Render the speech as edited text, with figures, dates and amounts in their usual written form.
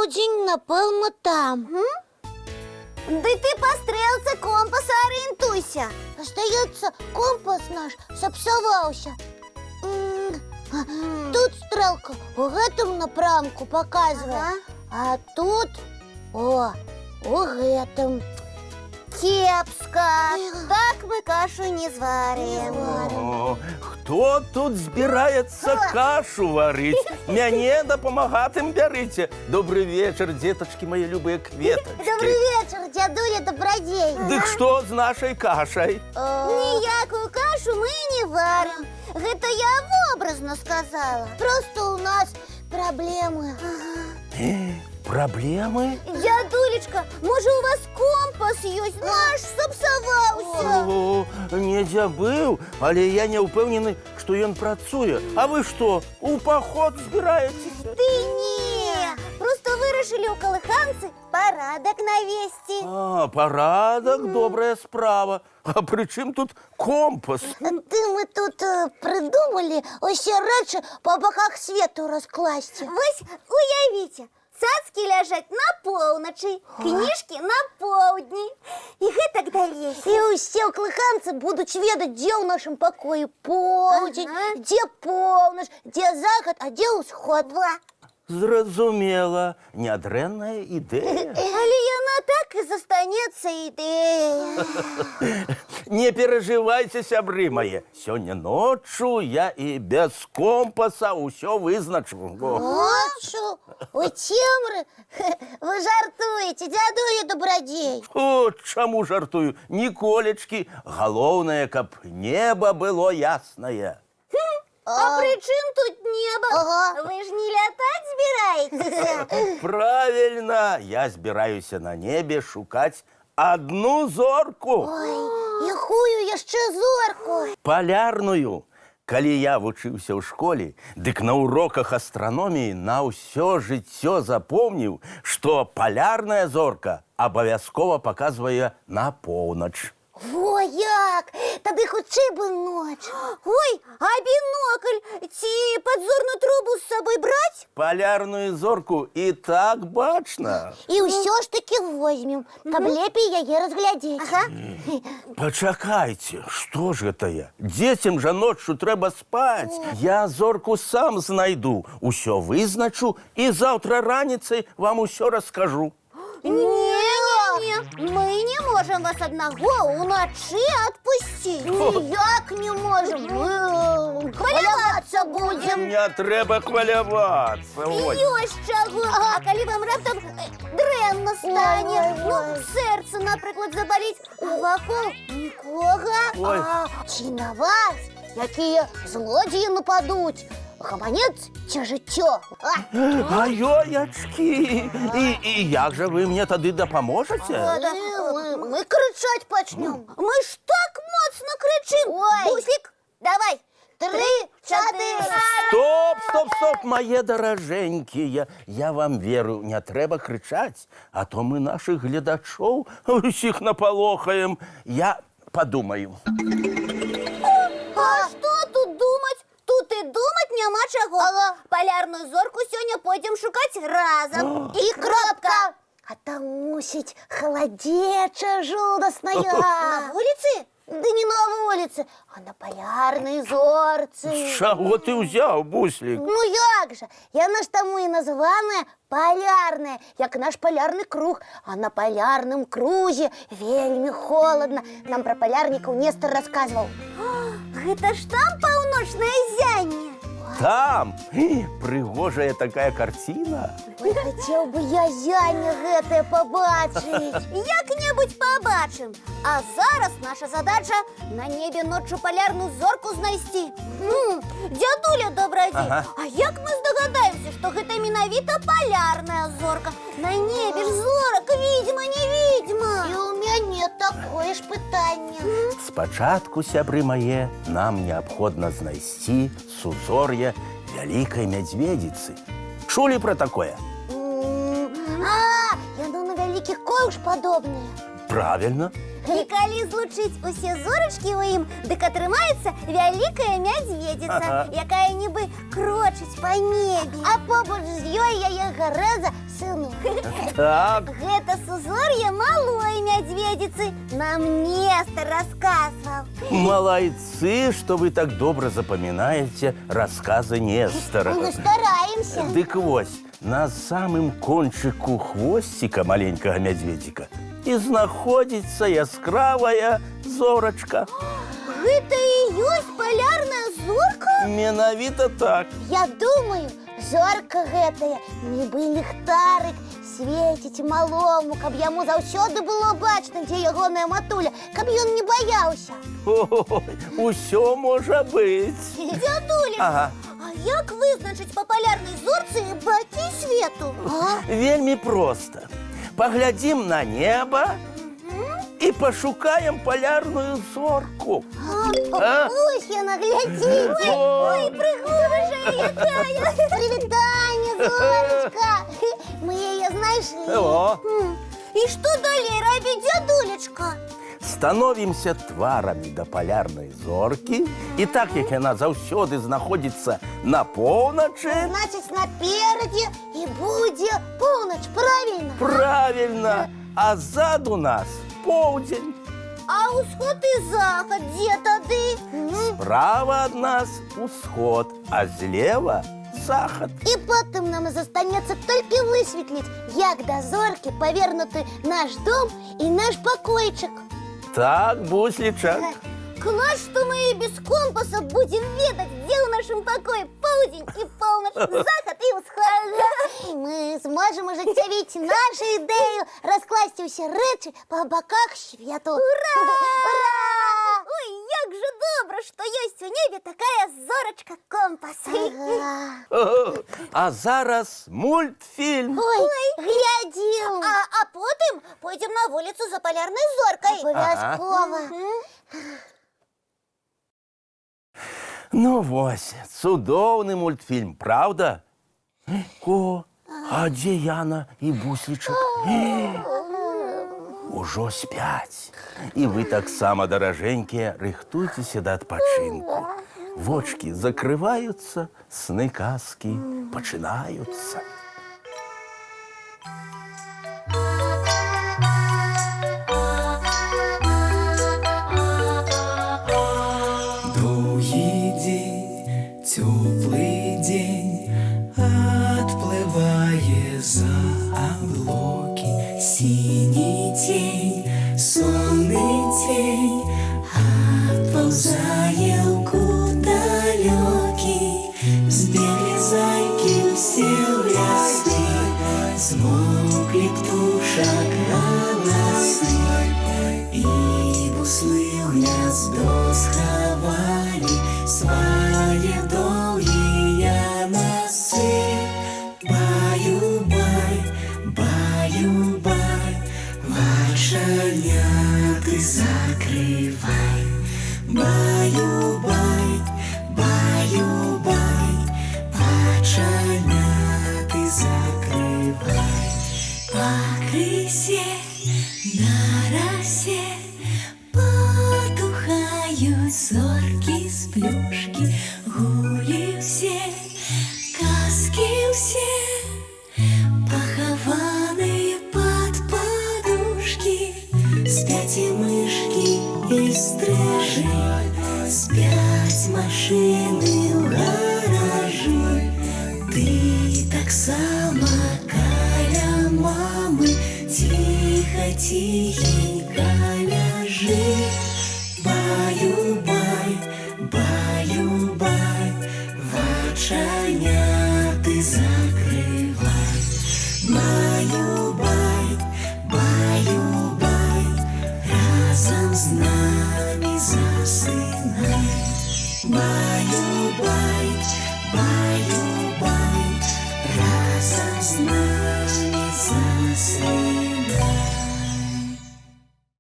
Поўдзень, напэўна, там. Ды ты па стрэлцы компаса арыентуйся. Здаецца, компас наш сапсаваўся. Тут стрэлка у гэтым напрамку паказвае, а тут у гэтым. Кепска. Так мы кашу не зварим. О, хто тут збіраецца кашу варыць? Мяне дапамагатым бярыце. Добрый вечар, дзетачкі мае любыя кветачкі. Добрый вечар, дзядуля Добрадзей. Дык што з нашай кашай? Ніякую кашу мы не варим. Гэта я вобразна сказала. Просто у нас праблемы. Праблемы? Дзядулечка, можа у вас компас ёсць? Наш сапсаваўся. О, недзе быў, але я не ўпэўнены, што ён працуе. А вы што, у паход збіраецеся? Ты не. Просто вырашылі ў калыханцы парадак навесці. А, парадак, добрая справа. А пры чым тут компас? Ты мы тут прыдумалі усе рэчы па баках свету раскласці. Вось уявіце, цацкі ляжаць на поўначы, кніжкі на поўдні. І гэтак далей. І ўсе калыханцы будуць ведаць, дзе ў нашым пакоі поўдзень, дзе поўнач, дзе захад, а дзе ўсход. Зразумела, нядрэнная ідэя. Але яна так і застанецца ідэя. Не перажывайце, сябры мае. Сёння ноччу я і без компаса ўсё вызначу. Ноччу? У цемры? Вы жартуеце, дзядуля Добрадзей. О, чаму жартую? Ніколечкі. Галоўнае, каб неба было яснае. А пры чым тут неба? Ага. Вы ж не лятаць збіраецеся? Правільна, я збіраюся на небе шукаць адну зорку. Ой, якую яшчэ зорку? Палярную. Калі я вучыўся ў школе, дык на уроках астраноміі на ўсё жыццё запомніў, што палярная зорка абавязкова паказвае на поўнач. Во як! Тады хутчэй бы ноч. Ой, а бінокль ці падзорную трубу з сабой браць? Палярную зорку і так бачна. І ўсё ж такі возьмем, каб лепей яе разглядзець. Пачакайце, што ж гэта я? Дзецям жа ноччу трэба спаць. Я зорку сам знайду, усё вызначу і заўтра раніцай вам усё раскажу. Не, мы не можем вас аднаго ўначы адпусціць. Ніяк не можем. Мы хвалявацца будзем. Не трэба хвалявацца. Ой. Ёсць чаго. А калі вам раптам дрэнна стане, ну, сэрца, напрыклад, забаліць, а вакол нікога. Ой. Ці на вас, якія злодзеі нападуць? Гаманец ці жыццё? А ёячкі! І як жа вы мне тады дапаможаце? Мы крычаць пачнём. Мы ж так моцна крычым. Буслік, давай. 3, 4. Стоп, мае даражэнькія. Я вам веру, не трэба крычаць, а то мы нашых гледачоў усіх напалохаем. Я падумаю. А што тут думаць? Тут і думаць няма чаго. Палярную зорку сёння пойдзем шукаць разам. І крапка. А там мусіць халадзеча жудасная. На вуліцы? Да не на вуліцы, а на палярнай зорцы. З чаго ты ўзяў, буслік? Ну як жа, яна ж таму і названая палярная, як наш палярны круг. А на палярным крузе вельмі холадна. Нам пра палярнікаў Нестар расказваў. Гэта ж там паўночнае зянне. Там прыгожая такая карціна. Ой, хацеў бы я зянне гэтае пабачыць. Як-небудзь пабачым. А зараз наша задача на небе ноччу палярную зорку знайсці. Дзядуля Добрадзей, а як мы здагадаемся, што гэта менавіта палярная зорка? На небе ж зорак відзьма-невідзьма. І ў мяне такое ж пытанне. Спачатку, сябры мае, нам неабходна знайсці сузор'е вялікай мядзведзіцы. Чулі пра такое? Яно на вялікі коўш падобнае. Правильно. І калі злучыць усе зорачкі ў ім, дык атрымаецца вялікая мядзведзіца, якая нібы крочыць па небе. А побач з ёй яе гарэза сынок. Так. Гэта сузор'е малой мядзведзіцы, нам Нестор расказваў. Молодцы, что вы так добро запоминаете рассказы Нестора. Мы стараемся. Дык вось, на самым кончику хвостика маленького медведика и знаходится яскравая зорочка. Гэта і ёсць палярная зорка? Менавіта так. Я думаю, зорка гэтая нібы ліхтарык свеціць малому, каб яму заўсёды было бачна, дзе ягоная матуля, каб ён не баяўся. Ой, усё можа быць. Дзядуля, Ага. а як вызначыць па палярнай зорцы бакі свету? Вельмі просто. Поглядим на небо и пошукаем полярную зорку. А? Ось яна, глядзі. Ой, Прыгожая якая! Прывітанне, зорачка. Мы яе знайшлі. О, І што далей рабіць, дзядулечка? становимся тварами до полярной зорки, и так как она заўсёды знаходится на поўначы, Значыць, наперадзе і будзе поўнач, правильно? правильно, а ззаду нас поўдзень. А ўсход і захад дзе тады? Справа от нас усход, а злева захад. І потым нам застанецца толькі высветліць, як да зоркі павернуты наш дом і наш пакойчык. Так, буслічак. Клас, што мы і без компаса будзем ведаць, дзе ў нашым пакоі поўдзень і поўнач, захад і ўсход. Мы зможам ажыццявіць нашу ідэю раскласці ўсе рэчы па баках свету. Ура! Ой, як жа добра, што ёсць у небе такая зорачка-компас. А зараз мультфільм. Ой, глядзім. А потым пойдзем на вуліцу за палярнай зоркай. Абавязкова. Ну вось, цудоўны мультфільм, правда? О, а дзе Яна і буслічак? Ужо спяць. І вы таксама, даражэнькія, рыхтуйцеся да адпачынку. Вочки закрываюцца, сны казкі пачынаюцца. Доўгі дзень, цёплы дзень, адплывае за аблокі. Сіні цень, сонны цень, адпаўзае ў кут далёкі. Збеглі зайкі ўсе ў лясы, змоўклі птушак галасы, і буслы ў гняздо схавалі свае доўгія носы. Баю-бай, баю-бай, вачаняты закрывай. Баю-бай, баю-бай, вачаняты закрывай. Пакрысе на расе потухаюць зоркі з плюшкі. Гулі ўсе, казкі ўсе, пахаваныя пад падушкі. Спяць і мышкі, і стрыжы, спяць машыны ў гаражы. Ты таксама каля мамы ціха-ціхенька ляжы. Баю-бай, баю-бай, вачаняты закрывай. Баю-бай, баю-бай, разам з намі засынай. Баю-бай, баю-бай, разам з намі засынай.